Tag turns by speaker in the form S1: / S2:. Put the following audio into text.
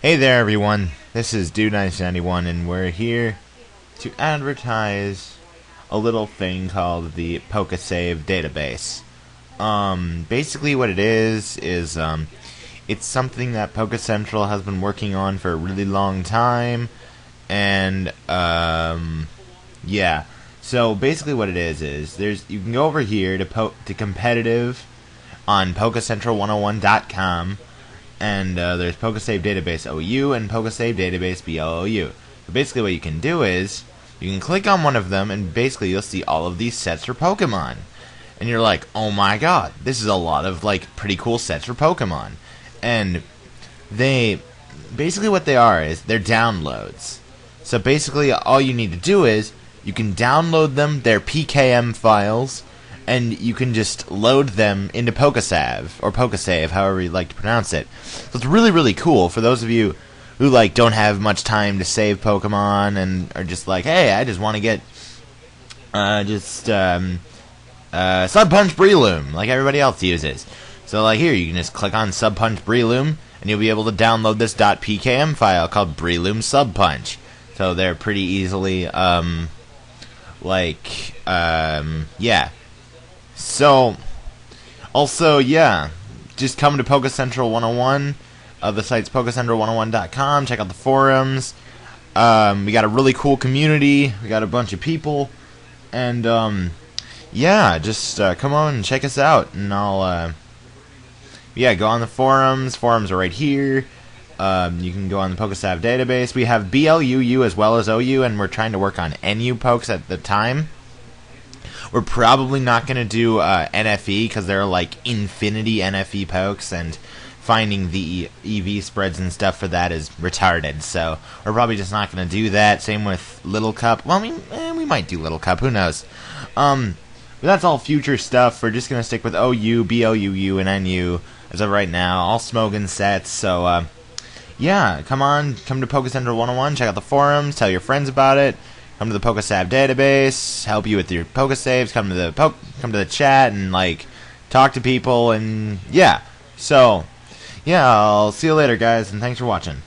S1: Hey there, everyone. This is Dude1991, and we're here to advertise a little thing called the PokeSave database. Basically, what it is it's something that PokeCentral has been working on for a really long time, and yeah. So basically, what it is you can go over here to competitive on PokeCentral101.com. And there's PokeSave Database OU and PokeSave Database BLOU. So basically what you can do is, you can click on one of them and basically you'll see all of these sets for Pokemon. And you're like, oh my god, this is a lot of pretty cool sets for Pokemon. And basically what they are is, they're downloads. So basically all you need to do is, you can download them, they're PKM files, and you can just load them into PokeSave, or PokeSave, however you like to pronounce it. So it's really, really cool for those of you who don't have much time to save Pokemon and are just like, hey, I just want to get Sun Punch Breloom, like everybody else uses. So here, you can just click on Sun Punch Breloom, and you'll be able to download this .pkm file called Breloom Sub Punch. So they're pretty easily, yeah. So, also, yeah, just come to PokeCentral 101. The site's PokeCentral101.com. Check out the forums. We got a really cool community. We got a bunch of people. And, yeah, just come on and check us out. And I'll, go on the forums. Forums are right here. You can go on the PokeSave database. We have BLUU as well as OU, and we're trying to work on NU pokes at the time. We're probably not going to do NFE because they're infinity NFE pokes, and finding the EV spreads and stuff for that is retarded. So we're probably just not going to do that. Same with Little Cup. Well, we might do Little Cup. Who knows? But that's all future stuff. We're just going to stick with OU, BLUU, and NU as of right now. All Smogon sets. So, yeah, come to PokeCentral 101. Check out the forums. Tell your friends about it. Come to the PokeSave database, help you with your PokeSaves, come to the chat and talk to people, and yeah. So, yeah, I'll see you later, guys, and thanks for watching.